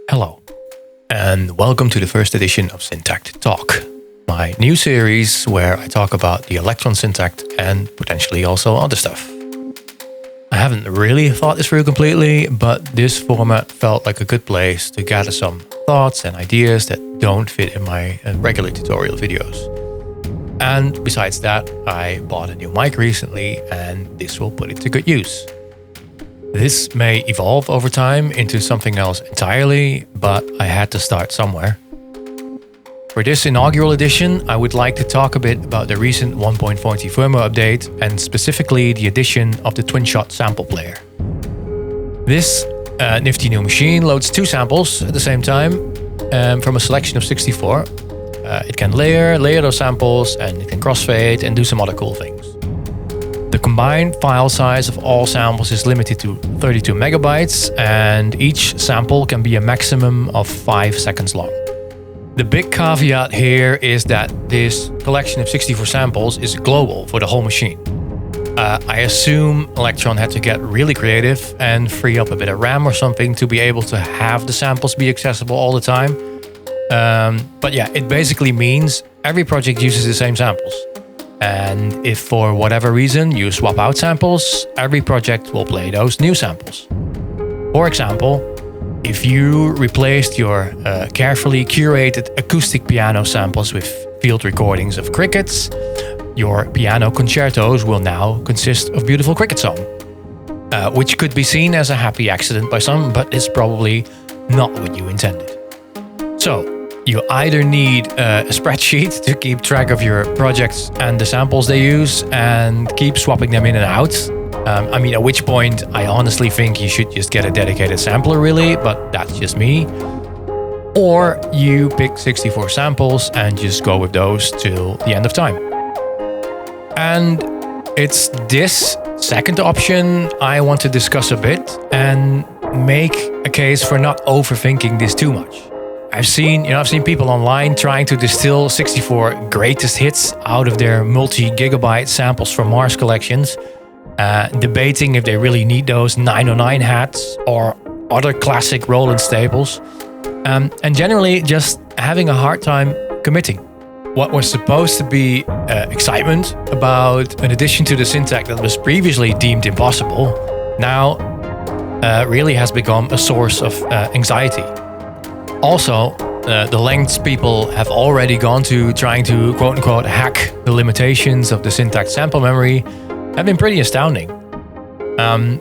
Hello, and welcome to the first edition of Syntakt Talk, my new series where I talk about the Electron Syntakt and potentially also other stuff. I haven't really thought this through completely, but this format felt like a good place to gather some thoughts and ideas that don't fit in my regular tutorial videos. And besides that, I bought a new mic recently, and this will put it to good use. This may evolve over time into something else entirely, but I had to start somewhere. For this inaugural edition, I would like to talk a bit about the recent 1.40 firmware update and specifically the addition of the Twinshot sample player. This nifty new machine loads 2 samples at the same time from a selection of 64. It can layer those samples, and it can crossfade and do some other cool things. The combined file size of all samples is limited to 32 megabytes, and each sample can be a maximum of 5 seconds long. The big caveat here is that this collection of 64 samples is global for the whole machine. I assume Electron had to get really creative and free up a bit of RAM or something to be able to have the samples be accessible all the time. But yeah, it basically means every project uses the same samples. And if for whatever reason you swap out samples, every project will play those new samples. For example, if you replaced your carefully curated acoustic piano samples with field recordings of crickets, your piano concertos will now consist of beautiful cricket song, which could be seen as a happy accident by some, but is probably not what you intended. So, you either need a spreadsheet to keep track of your projects and the samples they use and keep swapping them in and out. At which point I honestly think you should just get a dedicated sampler really, but that's just me. Or you pick 64 samples and just go with those till the end of time. And it's this second option I want to discuss a bit and make a case for not overthinking this too much. I've seen people online trying to distill 64 greatest hits out of their multi-gigabyte samples from Mars collections, debating if they really need those 909 hats or other classic Roland staples, and generally just having a hard time committing. What was supposed to be excitement about an addition to the Syntakt that was previously deemed impossible, now really has become a source of anxiety. Also, the lengths people have already gone to trying to quote-unquote hack the limitations of the Syntakt sample memory have been pretty astounding.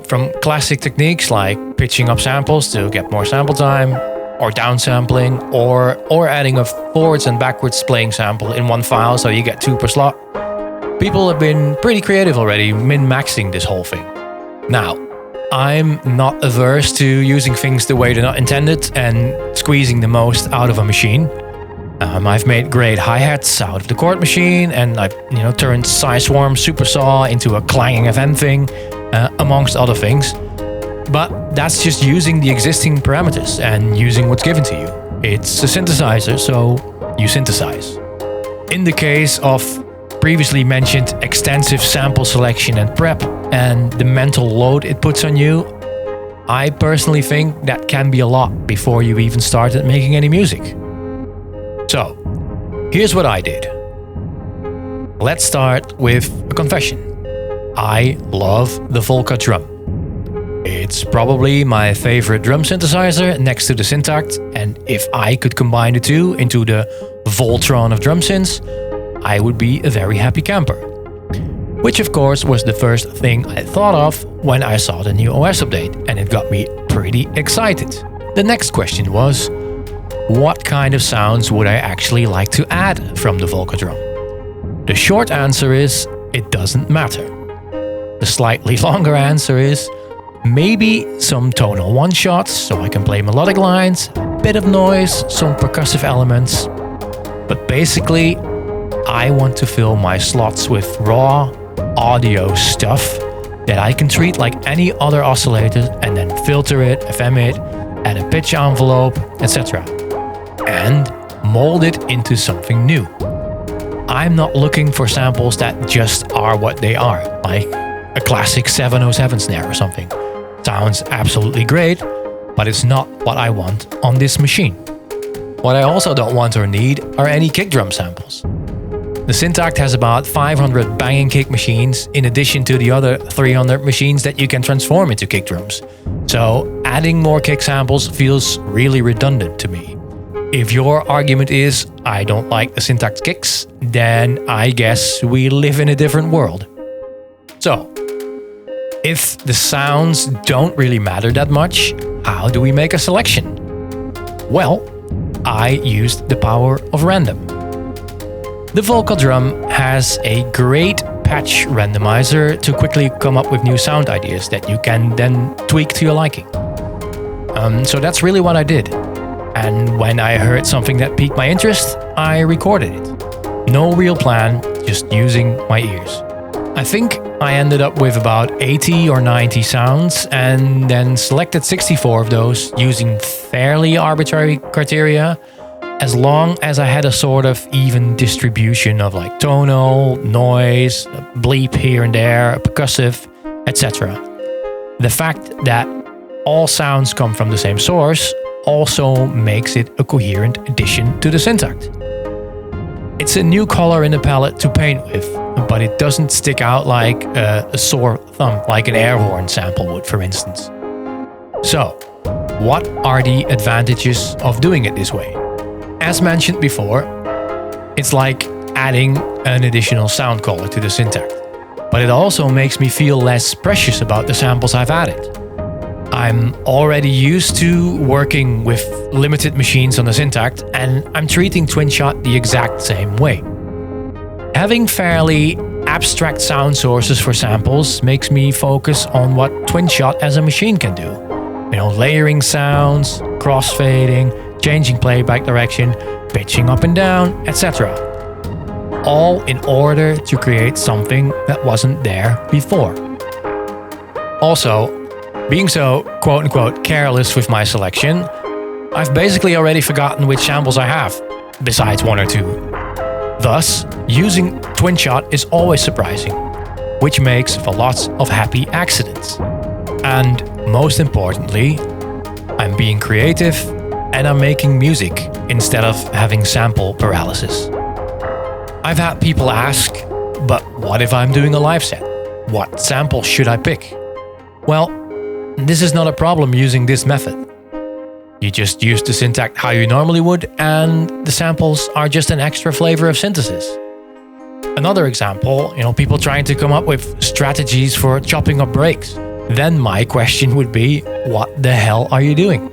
From classic techniques like pitching up samples to get more sample time, or downsampling, or adding a forwards and backwards playing sample in one file so you get 2 per slot. People have been pretty creative already, min-maxing this whole thing. Now, I'm not averse to using things the way they're not intended and squeezing the most out of a machine. I've made great hi-hats out of the chord machine, and I've turned Sizeswarm Supersaw into a clanging FM thing, amongst other things. But that's just using the existing parameters and using what's given to you. It's a synthesizer, so you synthesize. In the case of previously mentioned extensive sample selection and prep and the mental load it puts on you, I personally think that can be a lot before you even started making any music. So, here's what I did. Let's start with a confession. I love the VOLCA drum. It's probably my favorite drum synthesizer next to the Syntakt, and if I could combine the two into the Voltron of drum synths, I would be a very happy camper. Which of course was the first thing I thought of when I saw the new OS update, and it got me pretty excited. The next question was, what kind of sounds would I actually like to add from the VOLCA drum? The short answer is, it doesn't matter. The slightly longer answer is, maybe some tonal one-shots so I can play melodic lines, a bit of noise, some percussive elements. But basically, I want to fill my slots with raw audio stuff that I can treat like any other oscillator and then filter it, FM it, add a pitch envelope, etc. And mold it into something new. I'm not looking for samples that just are what they are, like a classic 707 snare or something. Sounds absolutely great, but it's not what I want on this machine. What I also don't want or need are any kick drum samples. The Syntakt has about 500 banging kick machines in addition to the other 300 machines that you can transform into kick drums. So adding more kick samples feels really redundant to me. If your argument is, I don't like the Syntakt kicks, then I guess we live in a different world. So, if the sounds don't really matter that much, how do we make a selection? Well, I used the power of random. The VOLCA drum has a great patch randomizer to quickly come up with new sound ideas that you can then tweak to your liking. So that's really what I did. And when I heard something that piqued my interest, I recorded it. No real plan, just using my ears. I think I ended up with about 80 or 90 sounds and then selected 64 of those using fairly arbitrary criteria, as long as I had a sort of even distribution of like tonal, noise, a bleep here and there, a percussive, etc. The fact that all sounds come from the same source also makes it a coherent addition to the Syntakt. It's a new color in the palette to paint with, but it doesn't stick out like a sore thumb, like an air horn sample would, for instance. So, what are the advantages of doing it this way? As mentioned before, it's like adding an additional sound color to the Syntakt, but it also makes me feel less precious about the samples I've added. I'm already used to working with limited machines on the Syntakt, and I'm treating Twinshot the exact same way. Having fairly abstract sound sources for samples makes me focus on what Twinshot as a machine can do. Layering sounds, crossfading, changing playback direction, pitching up and down, etc. All in order to create something that wasn't there before. Also, being so quote-unquote careless with my selection, I've basically already forgotten which samples I have, besides one or two. Thus, using Twinshot is always surprising, which makes for lots of happy accidents. And most importantly, I'm being creative and I'm making music instead of having sample paralysis. I've had people ask, but what if I'm doing a live set? What sample should I pick? Well, this is not a problem using this method. You just use the Syntakt how you normally would, and the samples are just an extra flavor of synthesis. Another example, people trying to come up with strategies for chopping up breaks. Then my question would be, what the hell are you doing?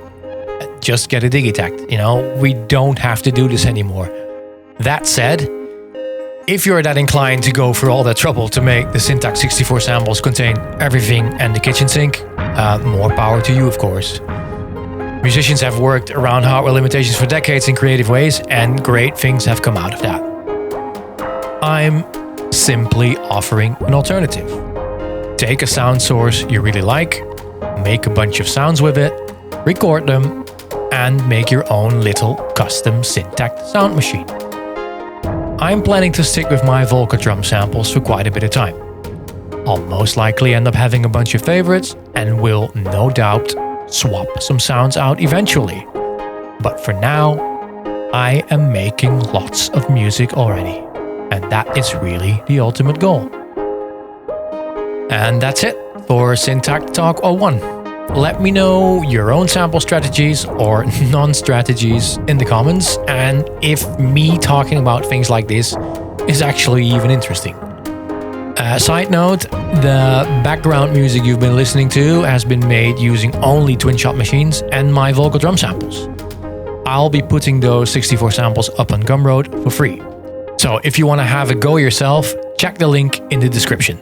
Just get a digitact, we don't have to do this anymore. That said, if you're that inclined to go through all that trouble to make the Syntakt 64 samples contain everything and the kitchen sink, more power to you, of course. Musicians have worked around hardware limitations for decades in creative ways, and great things have come out of that. I'm simply offering an alternative. Take a sound source you really like, make a bunch of sounds with it, record them, and make your own little custom Syntakt sound machine. I'm planning to stick with my VOLCA drum samples for quite a bit of time. I'll most likely end up having a bunch of favorites and will no doubt swap some sounds out eventually. But for now, I am making lots of music already, and that is really the ultimate goal. And that's it for Syntakt Talk 01. Let me know your own sample strategies or non-strategies in the comments, and if me talking about things like this is actually even interesting. Side note, the background music you've been listening to has been made using only Twinshot machines and my VOLCA drum samples. I'll be putting those 64 samples up on Gumroad for free. So if you want to have a go yourself, check the link in the description.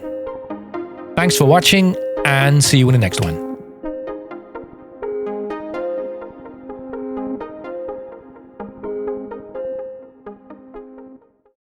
Thanks for watching, and see you in the next one.